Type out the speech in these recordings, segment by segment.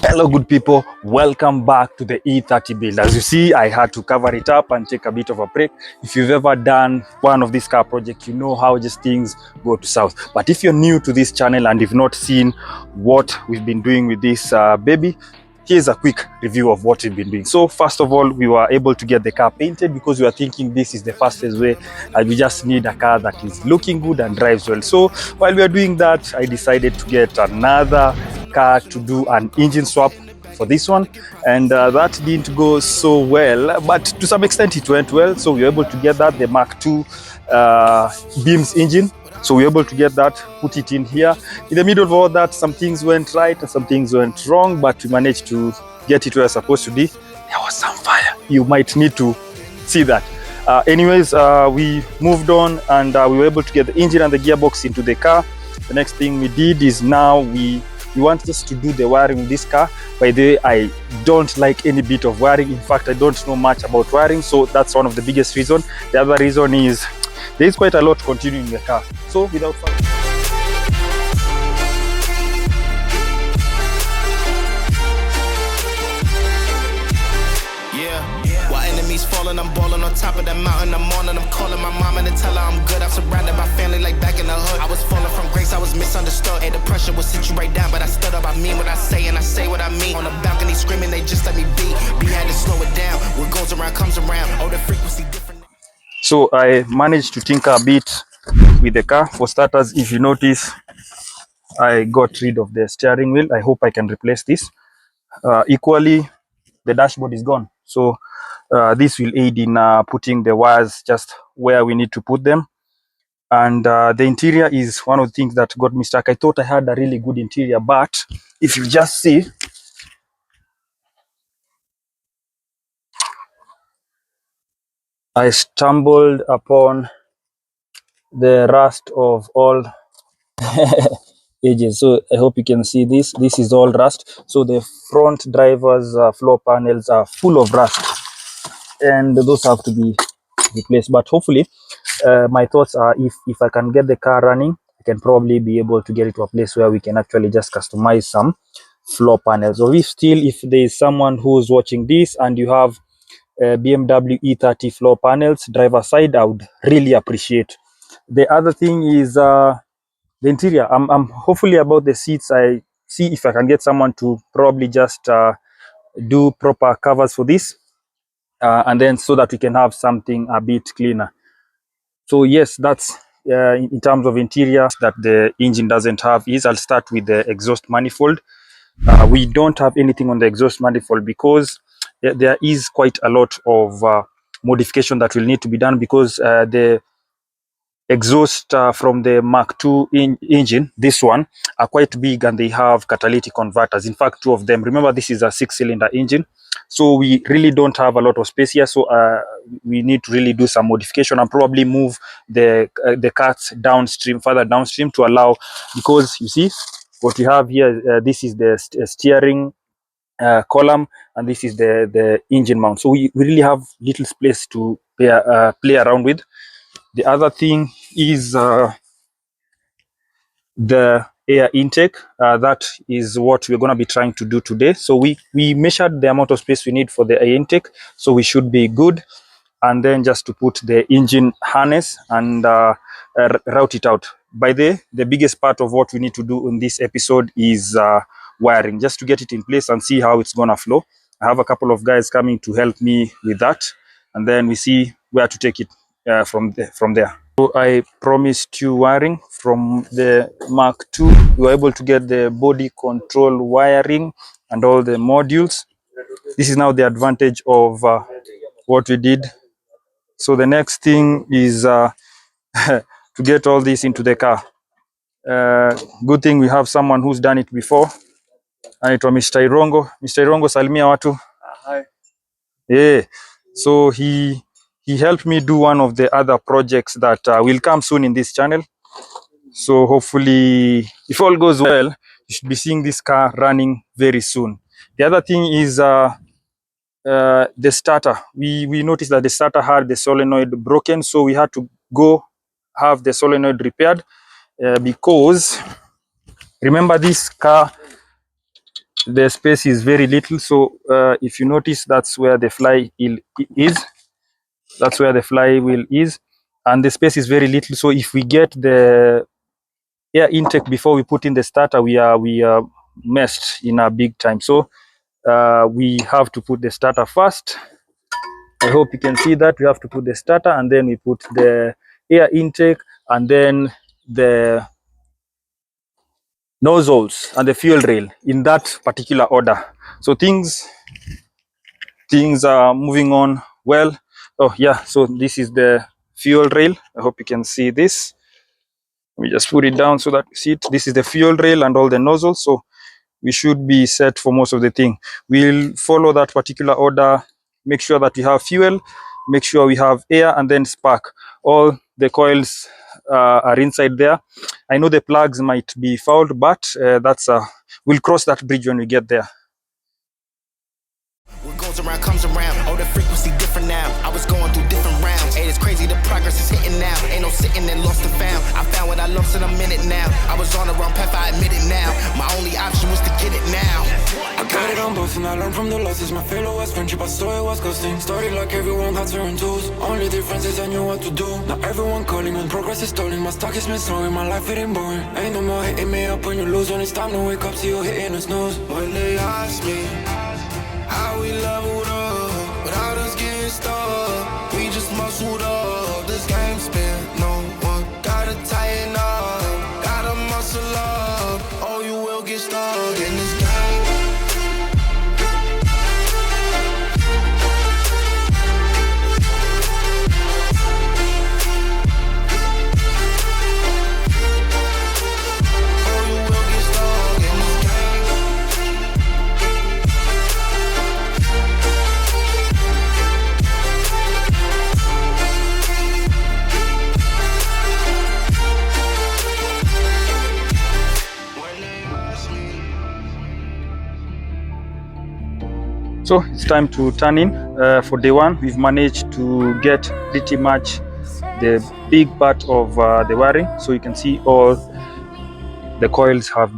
Hello good people, welcome back to the E30 build. As you see, I had to cover it up and take a bit of a break. If you've ever done one of these car projects, you know how just things go to south. But if you're new to this channel and you've not seen what we've been doing with this baby, here's a quick review of what we've been doing. So first of all, we were able to get the car painted because we were thinking this is the fastest way and we just need a car that is looking good and drives well. So while we are doing that, I decided to get another car to do an engine swap for this one, and that didn't go so well, but to some extent it went well. So we were able to get that, the Mark II beams engine. So we were able to get that, put it in here. In the middle of all that, some things went right and some things went wrong, but we managed to get it where it's supposed to be. There was some fire. You might need to see that. Anyways, we moved on and we were able to get the engine and the gearbox into the car. The next thing we did is now we want us to do the wiring in this car. By the way, I don't like any bit of wiring. In fact, I don't know much about wiring, so that's one of the biggest reasons. The other reason is there is quite a lot continuing in the car. So without further falling, I'm balling on top of that mountain. I'm on and I'm calling my mom and tell her I'm good. I'm surrounded by family like back in the hood. I was falling from grace, I was misunderstood. Hey, the pressure will sit you right down, but I stood up. I mean what I say and I say what I mean. On the balcony screaming, they just let me be. We had to slow it down. What goes around comes around. Oh, the frequency different. So I managed to tinker a bit with the car. For starters, if you notice, I got rid of the steering wheel. I hope I can replace this. Equally, the dashboard is gone. So this will aid in putting the wires just where we need to put them. And the interior is one of the things that got me stuck. I thought I had a really good interior, but if you just see, I stumbled upon the rust of all edges. So I hope you can see this. This is all rust. So the front driver's floor panels are full of rust, and those have to be replaced. But hopefully, my thoughts are if I can get the car running, I can probably be able to get it to a place where we can actually just customize some floor panels. Or if there is someone who's watching this and you have BMW E30 floor panels driver side, I would really appreciate. The other thing is the interior. I'm hopefully about the seats. I see if I can get someone to probably just do proper covers for this, and then so that we can have something a bit cleaner. So yes, that's in terms of interior that the engine doesn't have. Is I'll start with the exhaust manifold. We don't have anything on the exhaust manifold because there is quite a lot of modification that will need to be done, because the exhaust from the Mark II engine, this one, are quite big and they have catalytic converters. In fact, two of them. Remember, this is a 6-cylinder engine, so we really don't have a lot of space here. So we need to really do some modification and probably move the carts downstream, further downstream, to allow, because you see what we have here. This is the steering column, and this is the engine mount. So we really have little space to play around with. The other thing is the air intake. That is what we're going to be trying to do today. So we measured the amount of space we need for the air intake, so we should be good. And then just to put the engine harness and route it out. By the biggest part of what we need to do in this episode is wiring, just to get it in place and see how it's gonna flow. I have a couple of guys coming to help me with that, and then we see where to take it from there. So I promised you wiring from the Mark II. We were able to get the body control wiring and all the modules. This is now the advantage of what we did. So the next thing is to get all this into the car. Good thing we have someone who's done it before. Anaitwa Mr. Irongo. Mr. Irongo, salimia watu. Hi. Yeah. So he helped me do one of the other projects that will come soon in this channel. So hopefully, if all goes well, you should be seeing this car running very soon. The other thing is the starter. We noticed that the starter had the solenoid broken, so we had to go have the solenoid repaired, because remember, this car the space is very little. So if you notice, that's where the fly is. That's where the flywheel is, and the space is very little. So if we get the air intake before we put in the starter, we are messed in a big time. So we have to put the starter first. I hope you can see that we have to put the starter, and then we put the air intake, and then the nozzles and the fuel rail in that particular order. So things are moving on well. Oh yeah, so this is the fuel rail. I hope you can see this. Let me just put it down so that you see it. This is the fuel rail and all the nozzles. So we should be set for most of the thing. We'll follow that particular order, make sure that we have fuel, make sure we have air, and then spark. All the coils are inside there. I know the plugs might be fouled, but we'll cross that bridge when we get there. What goes around comes around. Oh, the frequency different now. I was going through different rounds. Hey, it's crazy, the progress is hitting now. Ain't no sitting and lost and found. I found what I lost in a minute now. I was on the wrong path, I admit it now. My only option was to get it now. I got it on both and I learned from the losses. My failure was friendship, I saw it was ghosting. Started like everyone had certain tools. Only difference is I knew what to do. Now everyone calling when progress is stalling. My stock is misslowing, my life it ain't boring. Ain't no more hitting me up when you lose. When it's time to wake up, see you hitting the snooze. When they ask me how we leveled up without us getting stuck, we just muscled up. This game spin, no one gotta tighten up, gotta muscle up, or you will get stuck in this game. So it's time to turn in. For day one, we've managed to get pretty much the big part of the wiring. So you can see all the coils have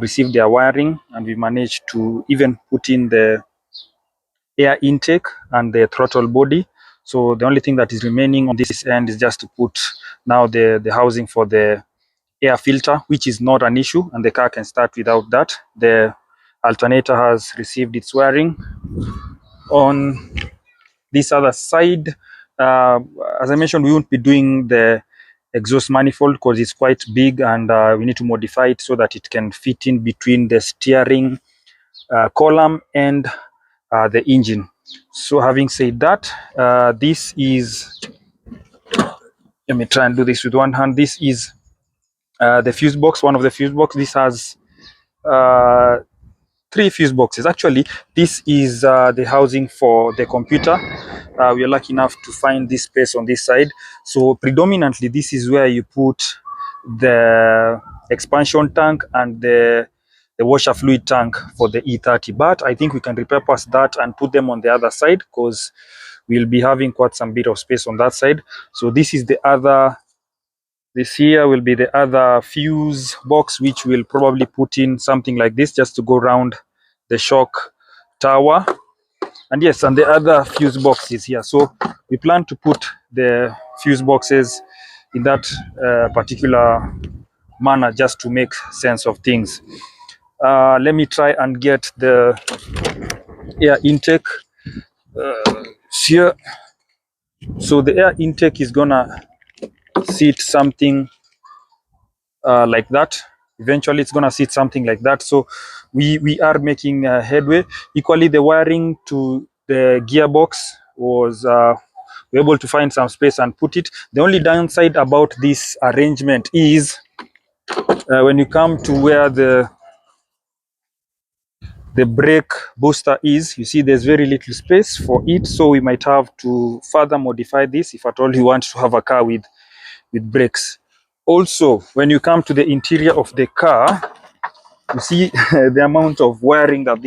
received their wiring, and we managed to even put in the air intake and the throttle body. So the only thing that is remaining on this end is just to put now the housing for the air filter, which is not an issue, and the car can start without that. The alternator has received its wiring. On this other side, as I mentioned, we won't be doing the exhaust manifold because it's quite big, and we need to modify it so that it can fit in between the steering column and the engine. So having said that, this is, let me try and do this with one hand. This is the fuse box, one of the fuse box. This has three fuse boxes. Actually, this is the housing for the computer. We are lucky enough to find this space on this side. So predominantly, this is where you put the expansion tank and the washer fluid tank for the E30. But I think we can repurpose that and put them on the other side because we'll be having quite some bit of space on that side. So this is the other. This here will be the other fuse box, which will probably put in something like this just to go around the shock tower. And yes, and the other fuse box is here. So we plan to put the fuse boxes in that particular manner just to make sense of things. Let me try and get the air intake here. So the air intake is gonna sit something like that. Eventually it's gonna sit something like that. So we are making headway. Equally, the wiring to the gearbox was we're able to find some space and put it. The only downside about this arrangement is when you come to where the brake booster is, you see there's very little space for it, so we might have to further modify this if at all you want to have a car with brakes. Also, when you come to the interior of the car, you see the amount of wiring that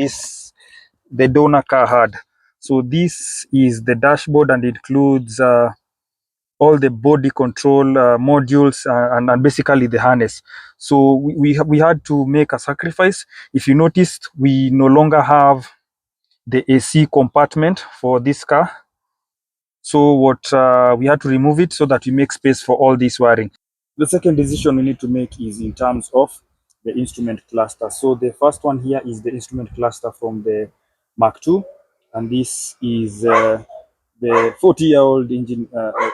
the donor car had. So this is the dashboard, and it includes all the body control modules, and basically the harness. So we had to make a sacrifice. If you noticed, we no longer have the AC compartment for this car. So what we had to remove it so that we make space for all this wiring. The second decision we need to make is in terms of the instrument cluster. So the first one here is the instrument cluster from the Mark II, and this is the 40-year-old engine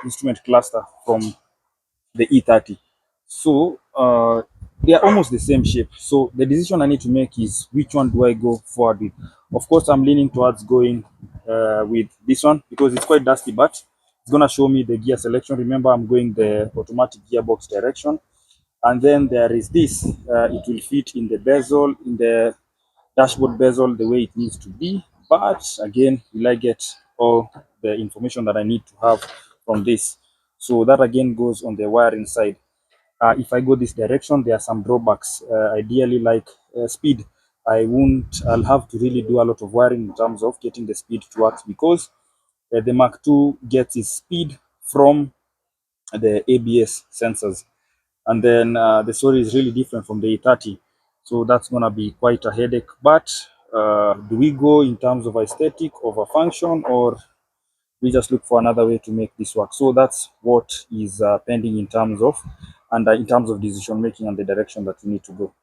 instrument cluster from the E30. So they are almost the same shape. So the decision I need to make is which one do I go forward with. Of course, I'm leaning towards going with this one because it's quite dusty, but it's gonna show me the gear selection. Remember, I'm going the automatic gearbox direction, and then there is this. It will fit in the bezel, in the dashboard bezel, the way it needs to be. But again, will I get all the information that I need to have from this? So that again goes on the wiring side. If I go this direction, there are some drawbacks. Ideally, like speed, I'll have to really do a lot of wiring in terms of getting the speed to work because the Mark II gets its speed from the ABS sensors. And then the story is really different from the E30. So that's going to be quite a headache. But do we go in terms of aesthetic over function, or we just look for another way to make this work? So that's what is pending in terms of decision making and the direction that we need to go.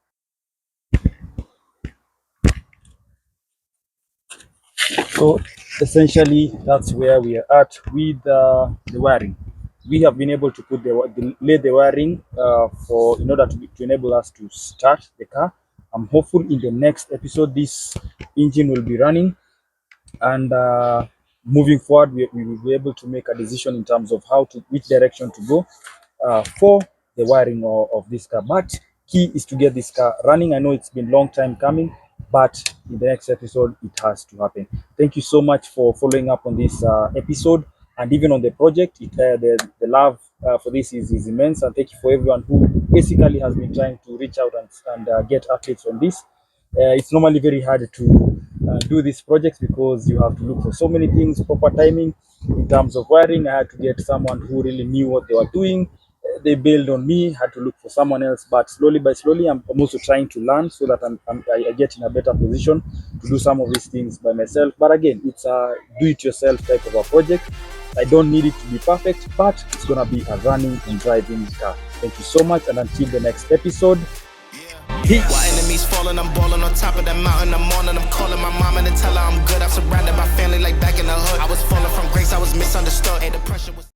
So essentially, that's where we are at with the wiring. We have been able to put lay the wiring for in order to enable us to start the car. I'm hopeful in the next episode this engine will be running, and moving forward we will be able to make a decision in terms of which direction to go for the wiring of this car. But key is to get this car running. I know it's been a long time coming, but in the next episode it has to happen. Thank you so much for following up on this episode and even on the project. The love for this is immense, and thank you for everyone who basically has been trying to reach out and get updates on this. It's normally very hard to do these projects because you have to look for so many things, proper timing. In terms of wiring, I had to get someone who really knew what they were doing. They bailed on me, had to look for someone else. But slowly by slowly, I'm also trying to learn so that I get in a better position to do some of these things by myself. But again, it's a do-it-yourself type of a project. I don't need it to be perfect, but it's gonna be a running and driving car. Thank you so much, and until the next episode, peace. While enemies falling, I'm balling on top of that mountain. I'm on and I'm calling my mama to tell her I'm good. I'm surrounded by family like back in the hood. I was falling from grace, I was misunderstood. Hey, the pressure was